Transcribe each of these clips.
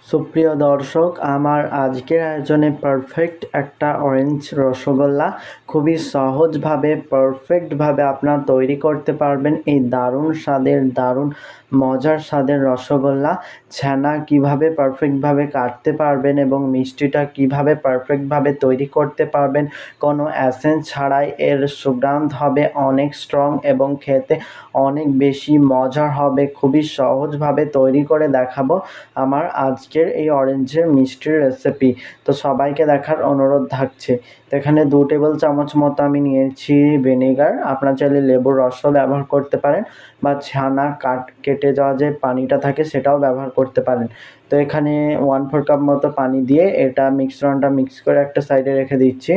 সুপ্রিয় দর্শক, আমার আজকের আয়োজনে পারফেক্ট একটা অরেঞ্জ রসগোল্লা খুবই সহজভাবে পারফেক্টভাবে আপনারা তৈরি করতে পারবেন। এই দারুণ স্বাদের, দারুণ মজার স্বাদের রসগোল্লা ছানা কিভাবে পারফেক্টভাবে কাটতে পারবেন এবং মিষ্টিটা কিভাবে পারফেক্টভাবে তৈরি করতে পারবেন, কোনো এসেন্স ছাড়াই এর সুগন্ধ হবে অনেক স্ট্রং এবং খেতে অনেক বেশি মজার হবে। খুবই সহজভাবে তৈরি করে দেখাবো আমার আজকের এই অরেঞ্জের মিষ্টির রেসিপি। তো সবাইকে দেখার অনুরোধ থাকছে। তো এখানে 2 টেবিল চামচ মতো আমি নিয়েছি ভিনেগার। আপনারা চাইলে লেবুর রসও ব্যবহার করতে পারেন বা ছানা কেটে যাওয়া যে পানিটা থাকে সেটাও ব্যবহার করতে পারেন। তো এখানে 1/4 কাপ মতো পানি দিয়ে এটা মিশ্রণটা মিক্স করে একটা সাইডে রেখে দিচ্ছি।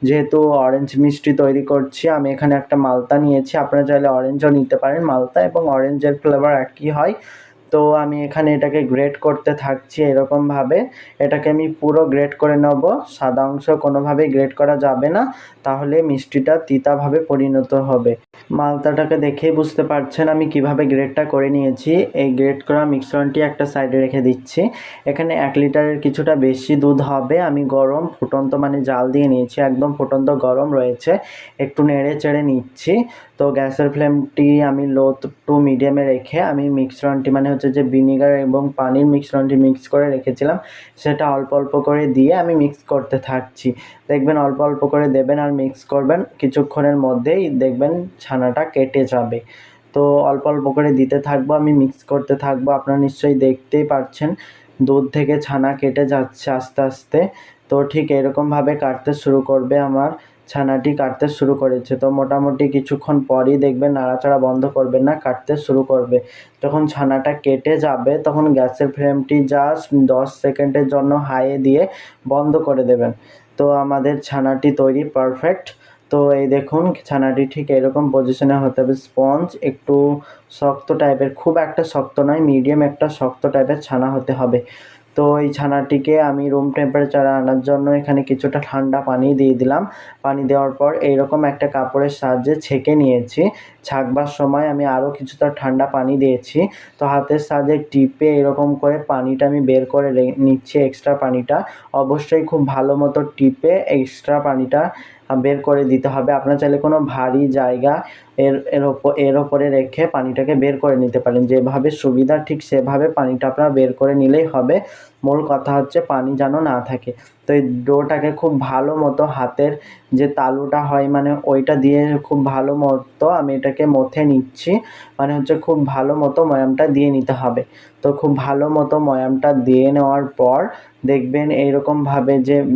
যেহেতু অরেঞ্জ মিষ্টি তৈরি করছি, আমি এখানে একটা মালতা নিয়েছি। আপনারা চাইলে অরেঞ্জও নিতে পারেন। মালতা এবং অরেঞ্জের ফ্লেভার একই হয়। তো আমি এখানে এটাকে গ্রেট করতে থাকছি এরকমভাবে। এটাকে আমি পুরো গ্রেট করে নেব। সাদা অংশ কোনোভাবেই গ্রেট করা যাবে না, তাহলে মিষ্টিটা তিতাভাবে পরিণত হবে। মালতাটাকে দেখেই বুঝতে পারছেন আমি কিভাবে গ্রেটটা করে নিয়েছি। এই গ্রেট করা মিশ্রণটি একটা সাইডে রেখে দিচ্ছি। এখানে 1 লিটারের কিছুটা বেশি দুধ হবে। আমি গরম ফুটন্ত মানে জাল দিয়ে নিয়েছি, একদম ফুটন্ত গরম রয়েছে। একটু নেড়ে চেড়ে নিচ্ছি। তো গ্যাসের ফ্লেমটি আমি লো টু মিডিয়ামে রেখে আমি মিশ্রণটি মানে হচ্ছে যে ভিনেগার এবং পানির মিশ্রণটি মিক্স করে রেখেছিলাম, সেটা অল্প অল্প করে দিয়ে আমি মিক্স করতে থাকছি। দেখবেন অল্প অল্প করে দেবেন আর মিক্স করবেন, কিছুক্ষণের মধ্যেই দেখবেন ছানাটা কেটে যাবে। তো অল্প অল্প করে দিতে থাকবো, আমি মিক্স করতে থাকবো। আপনারা নিশ্চয়ই দেখতেই পাচ্ছেন দুধ থেকে ছানা কেটে যাচ্ছে আস্তে আস্তে। তো ঠিক এরকমভাবে কাটতে শুরু করবে, আমার ছানাটি কাটতে শুরু করেছে। তো মোটামুটি কিছুক্ষণ পরই দেখবেন নাড়াচাড়া বন্ধ করবেন না, কাটতে শুরু করবে। যখন ছানাটা কেটে যাবে তখন গ্যাসের ফ্লেমটি জাস্ট 10 সেকেন্ডের জন্য হাইয়ে দিয়ে বন্ধ করে দেবেন। তো আমাদের ছানাটি তৈরি পারফেক্ট। তো এই দেখুন ছানাটি ঠিক এরকম পজিশনে হতে হবে। স্পঞ্জ একটু শক্ত টাইপের, খুব একটা শক্ত নয়, মিডিয়াম একটা শক্ত টাইপের ছানা হতে হবে। তো এই ছানাটিকে আমি রুম টেম্পারেচারে আনার জন্য এখানে কিছুটা ঠান্ডা পানি দিয়ে দিলাম। পানি দেওয়ার পর এইরকম একটা কাপড়ের সাহায্যে ছেঁকে নিয়েছি। ছাঁকবার সময় আমি আরও কিছুটা ঠান্ডা পানি দিয়েছি। তো হাতের সাহায্যে টিপে এরকম করে পানিটা আমি বের করে নিচ্ছি, এক্সট্রা পানিটা। অবশ্যই খুব ভালো মতো টিপে এক্সট্রা পানিটা বের করে দিতে হবে। আপনারা চাইলে কোনো ভারী জায়গা এর ওপরে রেখে পানিটাকে বের করে নিতে পারেন। যেভাবে সুবিধা ঠিক সেভাবে পানিটা আপনারা বের করে নিলেই হবে। মূল কথা হচ্ছে পানি যেন না থাকে। তো এই ডোটাকে খুব ভালো মতো হাতের যে তালুটা হয় মানে ওইটা দিয়ে খুব ভালো মতো আমি এটাকে মথে নিচ্ছি। মানে হচ্ছে খুব ভালো মতো ময়ামটা দিয়ে নিতে হবে। তো খুব ভালো মতো ময়ামটা দিয়ে নেওয়ার পর দেখবেন এইরকমভাবে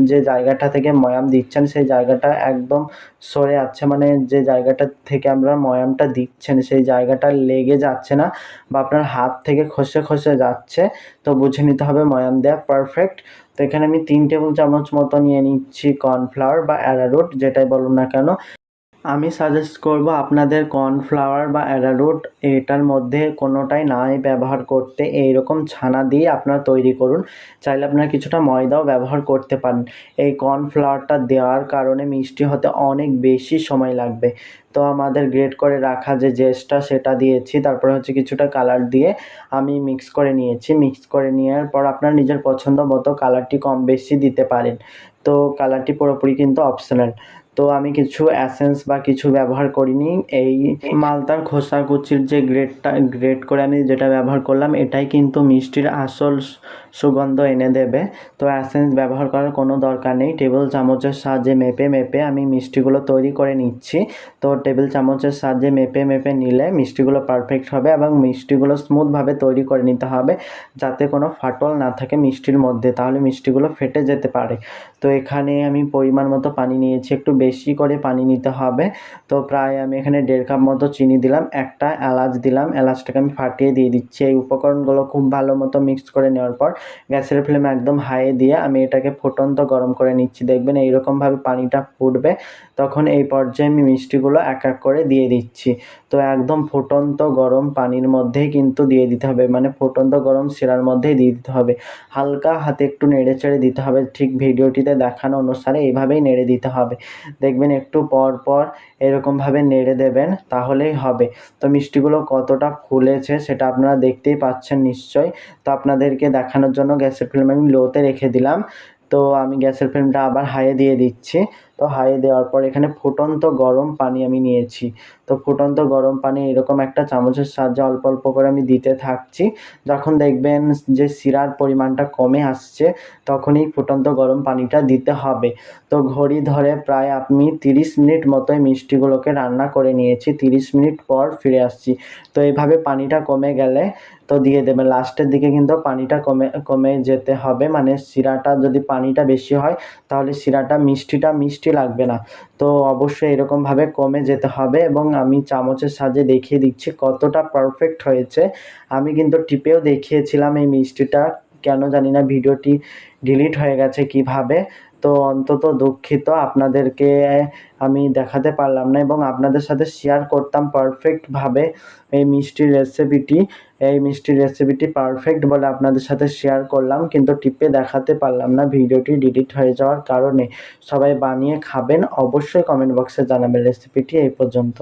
যে জায়গাটা থেকে ময়াম দিচ্ছেন সেই জায়গাটা একদম সরে যাচ্ছে, মানে যে জায়গাটা থেকে আপনারা ময়ামটা দিচ্ছেন সেই জায়গাটা লেগে যাচ্ছে না বা আপনার হাত থেকে খসে খসে যাচ্ছে। তো বুঝে নিতে হবে ময়াম দেওয়া পারফেক্ট। তো এখানে আমি 3 টেবিল চামচ মতো নিয়ে নিচ্ছি কর্নফ্লাওয়ার বা অ্যারারুট, যেটাই বলুন না কেন। আমি সাজেস্ট করব আপনাদের কর্নফ্লাওয়ার বা অ্যারারুট এটার মধ্যে কোনোটাই নাই ব্যবহার করতে। এইরকম ছানা দিয়ে আপনারা তৈরি করুন। চাইলে আপনারা কিছুটা ময়দাও ব্যবহার করতে পারেন। এই কর্নফ্লাওয়ারটা দেওয়ার কারণে মিষ্টি হতে অনেক বেশি সময় লাগবে। তো আমাদের গ্রেট করে রাখা যে জেসটা সেটা দিয়েছি, তারপরে হচ্ছে কিছুটা কালার দিয়ে আমি মিক্স করে নিয়েছি। মিক্স করে নেওয়ার পর আপনার নিজের পছন্দ মতো কালারটি কম বেশি দিতে পারেন। তো কালারটি পুরোপুরি কিন্তু অপশনাল। তো আমি কিছু এসেন্স বা কিছু ব্যবহার করিনি। এই মালতার খোসা কুচির যে গ্রেট করে আমি যেটা ব্যবহার করলাম এটাই কিন্তু মিষ্টির আসল সুগন্ধ এনে দেবে। তো এসেন্স ব্যবহার করার কোনো দরকার নেই। টেবিল চামচের সাহায্যে মেপে মেপে আমি মিষ্টিগুলো তৈরি করে নিচ্ছি। তো টেবিল চামচের সাহায্যে মেপে মেপে নিলে মিষ্টিগুলো পারফেক্ট হবে এবং মিষ্টিগুলো স্মুথভাবে তৈরি করে নিতে হবে, যাতে কোনো ফাটল না থাকে মিষ্টির মধ্যে, তাহলে মিষ্টিগুলো ফেটে যেতে পারে। তো এখানে আমি পরিমাণ মতো পানি নিয়েছি, একটু বেশি করে পানি নিতে হবে। তো প্রায় আমি এখানে 1.5 কাপ মতো চিনি দিলাম, একটা এলাচ দিলাম, এলাচটাকে আমি ফাটিয়ে দিয়ে দিচ্ছি। এই উপকরণগুলো খুব ভালো মতো মিক্স করে নেওয়ার পর গ্যাসের ফ্লেম একদম হাইয়ে দিয়ে আমি এটাকে ফুটন্ত গরম করে নিচ্ছি। দেখবেন এইরকমভাবে পানিটা ফুটবে, তখন এই পর্যায়ে আমি মিষ্টিগুলো এক এক করে দিয়ে দিচ্ছি। তো একদম ফুটন্ত গরম পানির মধ্যেই কিন্তু দিয়ে দিতে হবে, মানে ফুটন্ত গরম শিরার মধ্যেই দিয়ে দিতে হবে। হালকা হাতে একটু নেড়ে চেড়ে দিতে হবে, ঠিক ভিডিওটিতে দেখানো অনুসারে এইভাবেই নেড়ে দিতে হবে। দেখবেন একটু পর পর এরকমভাবে নেড়ে দেবেন, তাহলেই হবে। তো মিষ্টিগুলো কতটা ফুলেছে সেটা আপনারা দেখতেই পাচ্ছেন নিশ্চয়ই। তো আপনাদেরকে দেখানোর বানানোর জন্য গ্যাসের ফ্লেম আমি লোতে রেখে দিলাম। তো আমি গ্যাসের ফ্লেমটা আবার হাইয়ে দিয়ে দিচ্ছি। তো হাইয়ে দেওয়ার পর এখানে ফুটন্ত গরম পানি আমি নিয়েছি। তো ফুটন্ত গরম পানি এরকম একটা চামচের সাহায্যে অল্প অল্প করে আমি দিতে থাকছি। যখন দেখবেন যে শিরার পরিমাণটা কমে আসছে, তখনই ফুটন্ত গরম পানিটা দিতে হবে। তো ঘড়ি ধরে প্রায় আমি 30 মিনিট মতো এই মিষ্টিগুলোকে রান্না করে নিয়েছি। 30 মিনিট পর ফিরে আসছি। তো এইভাবে পানিটা কমে গেলে তো দিয়ে দেবেন। লাস্টের দিকে কিন্তু পানিটা কমে যেতে হবে, মানে শিরাটা যদি পানিটা বেশি হয় তাহলে শিরাটা মিষ্টি লাগবে না। তো অবশ্যই এরকমভাবে কমে যেতে হবে এবং আমি চামচের সাহায্যে দেখিয়ে দিচ্ছি কতটা পারফেক্ট হয়েছে। আমি কিন্তু টিপেও দেখিয়েছিলাম এই মিষ্টিটা, কেন জানি না ভিডিওটি ডিলিট হয়ে গেছে কীভাবে। তো অন্তত দুঃখিত, আপনাদেরকে আমি দেখাতে পারলাম না এবং আপনাদের সাথে শেয়ার করতাম পারফেক্টভাবে এই মিষ্টির রেসিপিটি পারফেক্ট বলে আপনাদের সাথে শেয়ার করলাম, কিন্তু টিপে দেখাতে পারলাম না ভিডিওটি ডিলিট হয়ে যাওয়ার কারণে। সবাই বানিয়ে খাবেন, অবশ্যই কমেন্ট বক্সে জানাবেন। রেসিপিটি এই পর্যন্ত।